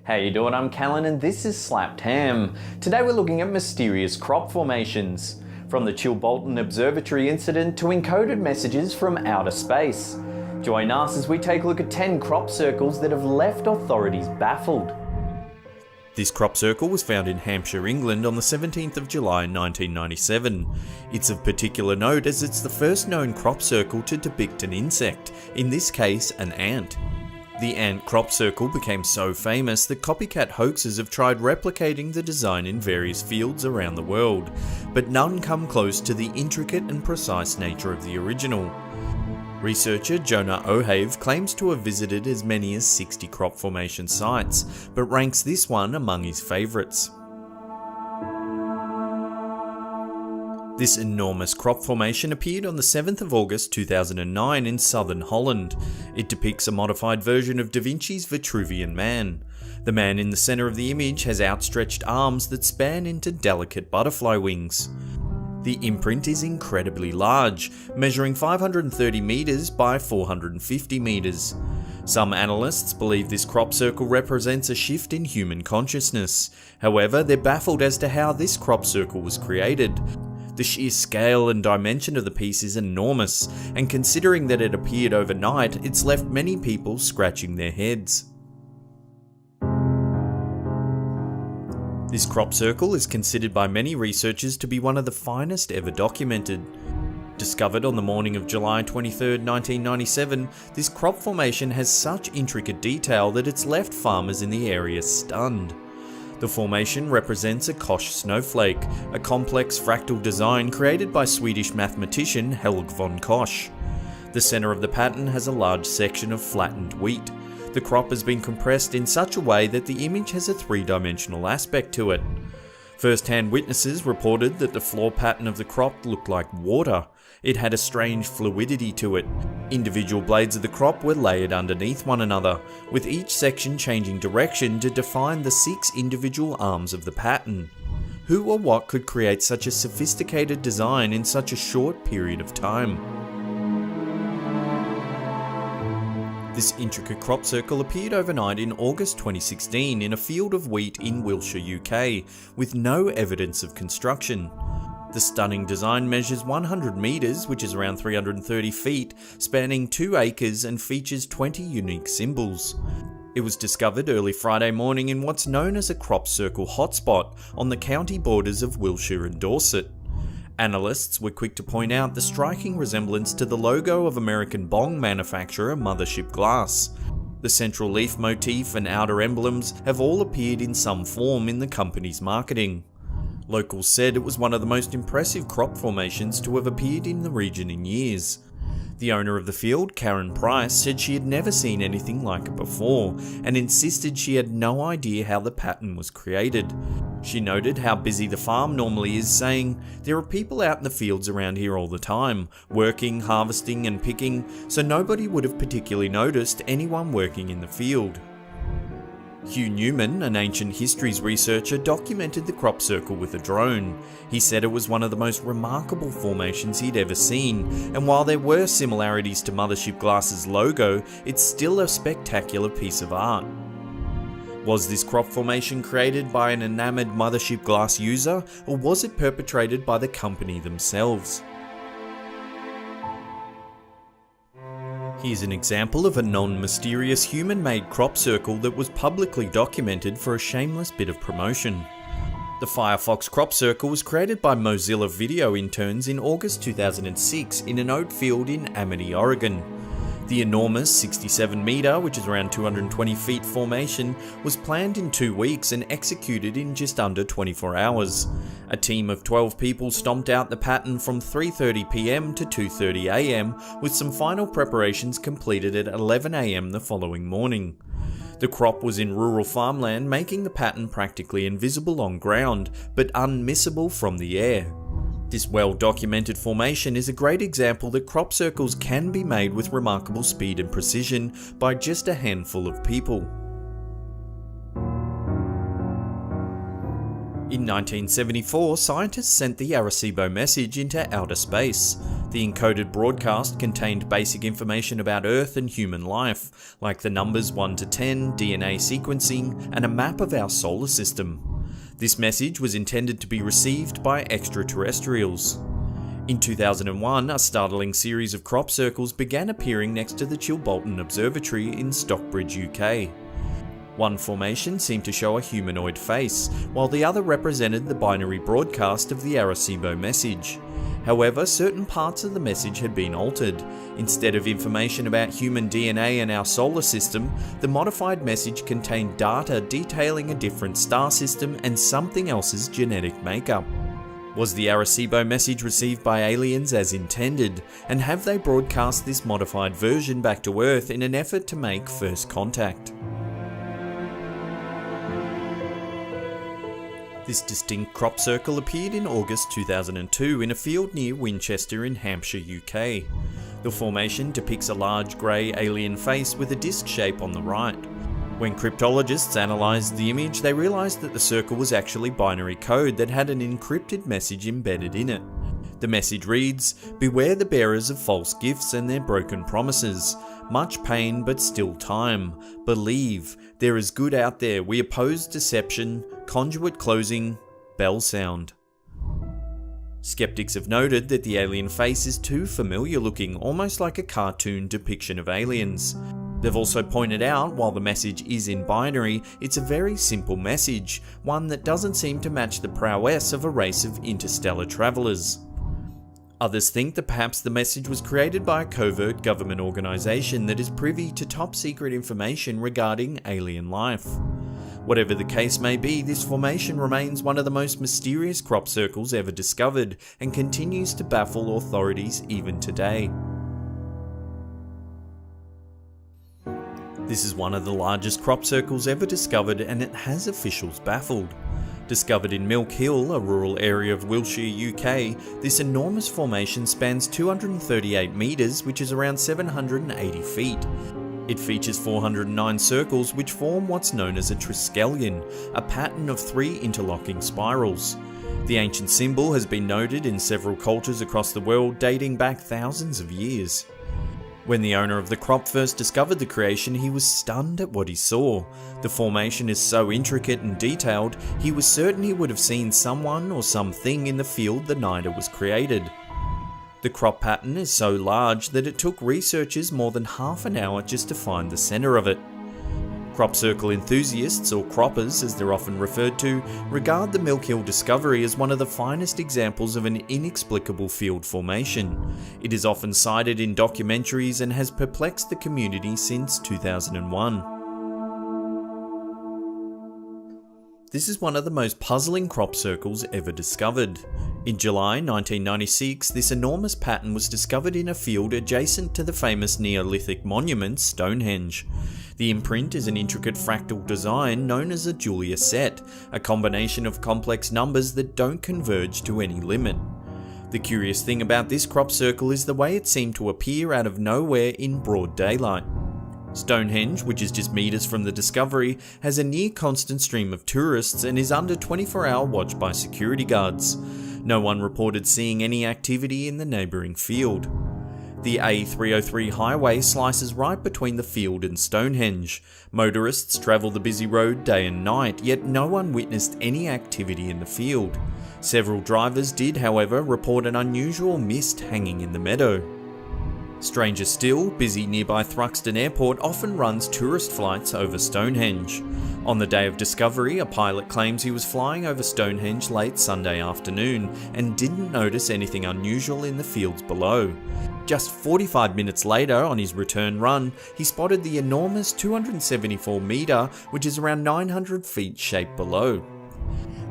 How you doing? I'm Callan and this is Slapped Ham. Today we're looking at mysterious crop formations. From the Chilbolton Observatory incident to encoded messages from outer space. Join us as we take a look at 10 crop circles that have left authorities baffled. This crop circle was found in Hampshire, England on the 17th of July 1997. It's of particular note as it's the first known crop circle to depict an insect, in this case an ant. The ant crop circle became so famous that copycat hoaxers have tried replicating the design in various fields around the world, but none come close to the intricate and precise nature of the original. Researcher Jonah O'Have claims to have visited as many as 60 crop formation sites, but ranks this one among his favourites. This enormous crop formation appeared on the 7th of August 2009 in southern Holland. It depicts a modified version of Da Vinci's Vitruvian Man. The man in the centre of the image has outstretched arms that span into delicate butterfly wings. The imprint is incredibly large, measuring 530 metres by 450 metres. Some analysts believe this crop circle represents a shift in human consciousness. However, they're baffled as to how this crop circle was created. The sheer scale and dimension of the piece is enormous, and considering that it appeared overnight, it's left many people scratching their heads. This crop circle is considered by many researchers to be one of the finest ever documented. Discovered on the morning of July 23, 1997, this crop formation has such intricate detail that it's left farmers in the area stunned. The formation represents a Koch snowflake, a complex fractal design created by Swedish mathematician Helge von Koch. The centre of the pattern has a large section of flattened wheat. The crop has been compressed in such a way that the image has a three-dimensional aspect to it. First-hand witnesses reported that the floor pattern of the crop looked like water. It had a strange fluidity to it. Individual blades of the crop were layered underneath one another, with each section changing direction to define the 6 individual arms of the pattern. Who or what could create such a sophisticated design in such a short period of time? This intricate crop circle appeared overnight in August 2016 in a field of wheat in Wiltshire, UK, with no evidence of construction. The stunning design measures 100 metres, which is around 330 feet, spanning 2 acres and features 20 unique symbols. It was discovered early Friday morning in what's known as a crop circle hotspot on the county borders of Wiltshire and Dorset. Analysts were quick to point out the striking resemblance to the logo of American bong manufacturer Mothership Glass. The central leaf motif and outer emblems have all appeared in some form in the company's marketing. Locals said it was one of the most impressive crop formations to have appeared in the region in years. The owner of the field, Karen Price, said she had never seen anything like it before, and insisted she had no idea how the pattern was created. She noted how busy the farm normally is, saying, "There are people out in the fields around here all the time, working, harvesting and picking, so nobody would have particularly noticed anyone working in the field." Hugh Newman, an ancient histories researcher, documented the crop circle with a drone. He said it was one of the most remarkable formations he'd ever seen, and while there were similarities to Mothership Glass's logo, it's still a spectacular piece of art. Was this crop formation created by an enamoured Mothership Glass user, or was it perpetrated by the company themselves? Here's an example of a non-mysterious human-made crop circle that was publicly documented for a shameless bit of promotion. The Firefox crop circle was created by Mozilla video interns in August 2006 in an oat field in Amity, Oregon. The enormous 67 metre, which is around 220 feet formation, was planned in 2 weeks and executed in just under 24 hours. A team of 12 people stomped out the pattern from 3:30 PM to 2:30 AM, with some final preparations completed at 11 AM the following morning. The crop was in rural farmland, making the pattern practically invisible on ground, but unmissable from the air. This well-documented formation is a great example that crop circles can be made with remarkable speed and precision by just a handful of people. In 1974, scientists sent the Arecibo message into outer space. The encoded broadcast contained basic information about Earth and human life, like the numbers 1 to 10, DNA sequencing, and a map of our solar system. This message was intended to be received by extraterrestrials. In 2001, a startling series of crop circles began appearing next to the Chilbolton Observatory in Stockbridge, UK. One formation seemed to show a humanoid face, while the other represented the binary broadcast of the Arecibo message. However, certain parts of the message had been altered. Instead of information about human DNA and our solar system, the modified message contained data detailing a different star system and something else's genetic makeup. Was the Arecibo message received by aliens as intended, and have they broadcast this modified version back to Earth in an effort to make first contact? This distinct crop circle appeared in August 2002 in a field near Winchester in Hampshire, UK. The formation depicts a large grey alien face with a disc shape on the right. When cryptologists analysed the image, they realised that the circle was actually binary code that had an encrypted message embedded in it. The message reads, "Beware the bearers of false gifts and their broken promises. Much pain but still time. Believe, there is good out there. We oppose deception. Conduit closing. Bell sound." Skeptics have noted that the alien face is too familiar looking, almost like a cartoon depiction of aliens. They've also pointed out, while the message is in binary, it's a very simple message, one that doesn't seem to match the prowess of a race of interstellar travellers. Others think that perhaps the message was created by a covert government organisation that is privy to top secret information regarding alien life. Whatever the case may be, this formation remains one of the most mysterious crop circles ever discovered and continues to baffle authorities even today. This is one of the largest crop circles ever discovered, and it has officials baffled. Discovered in Milk Hill, a rural area of Wiltshire, UK, this enormous formation spans 238 metres, which is around 780 feet. It features 409 circles which form what's known as a triskelion, a pattern of 3 interlocking spirals. The ancient symbol has been noted in several cultures across the world, dating back thousands of years. When the owner of the crop first discovered the creation, he was stunned at what he saw. The formation is so intricate and detailed, he was certain he would have seen someone or something in the field the night it was created. The crop pattern is so large that it took researchers more than half an hour just to find the centre of it. Crop circle enthusiasts, or croppers as they're often referred to, regard the Milk Hill discovery as one of the finest examples of an inexplicable field formation. It is often cited in documentaries and has perplexed the community since 2001. This is one of the most puzzling crop circles ever discovered. In July 1996, this enormous pattern was discovered in a field adjacent to the famous Neolithic monument Stonehenge. The imprint is an intricate fractal design known as a Julia set, a combination of complex numbers that don't converge to any limit. The curious thing about this crop circle is the way it seemed to appear out of nowhere in broad daylight. Stonehenge, which is just metres from the discovery, has a near constant stream of tourists and is under 24-hour watch by security guards. No one reported seeing any activity in the neighbouring field. The A303 highway slices right between the field and Stonehenge. Motorists travel the busy road day and night, yet no one witnessed any activity in the field. Several drivers did, however, report an unusual mist hanging in the meadow. Stranger still, busy nearby Thruxton Airport often runs tourist flights over Stonehenge. On the day of discovery, a pilot claims he was flying over Stonehenge late Sunday afternoon and didn't notice anything unusual in the fields below. Just 45 minutes later, on his return run, he spotted the enormous 274 metre, which is around 900 feet shape below.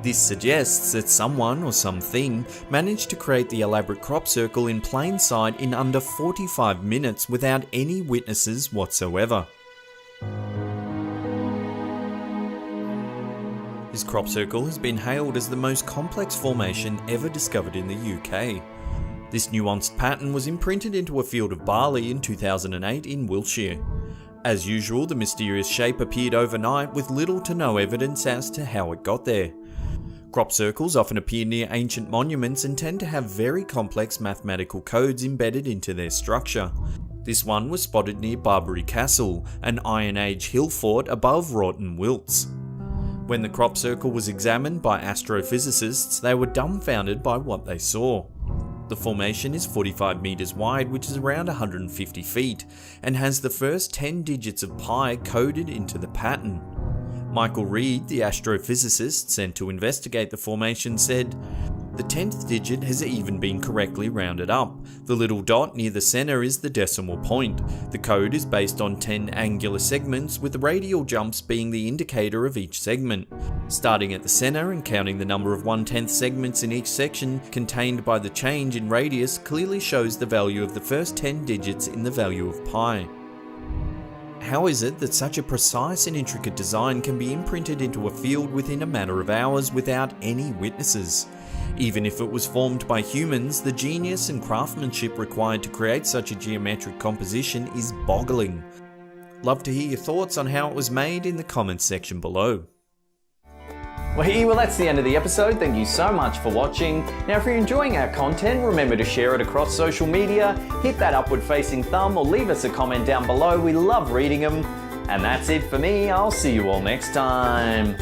This suggests that someone or something managed to create the elaborate crop circle in plain sight in under 45 minutes without any witnesses whatsoever. This crop circle has been hailed as the most complex formation ever discovered in the UK. This nuanced pattern was imprinted into a field of barley in 2008 in Wiltshire. As usual, the mysterious shape appeared overnight with little to no evidence as to how it got there. Crop circles often appear near ancient monuments and tend to have very complex mathematical codes embedded into their structure. This one was spotted near Barbary Castle, an Iron Age hill fort above Wroughton Wilts. When the crop circle was examined by astrophysicists, they were dumbfounded by what they saw. The formation is 45 metres wide, which is around 150 feet, and has the first 10 digits of pi coded into the pattern. Michael Reed, the astrophysicist sent to investigate the formation, said, "The 10th digit has even been correctly rounded up. The little dot near the centre is the decimal point. The code is based on 10 angular segments, with the radial jumps being the indicator of each segment. Starting at the centre and counting the number of 1/10 segments in each section contained by the change in radius clearly shows the value of the first 10 digits in the value of pi." How is it that such a precise and intricate design can be imprinted into a field within a matter of hours without any witnesses? Even if it was formed by humans, the genius and craftsmanship required to create such a geometric composition is boggling. Love to hear your thoughts on how it was made in the comments section below. Well, that's the end of the episode. Thank you so much for watching. Now, if you're enjoying our content, remember to share it across social media, hit that upward facing thumb, or leave us a comment down below. We love reading them. And that's it for me. I'll see you all next time.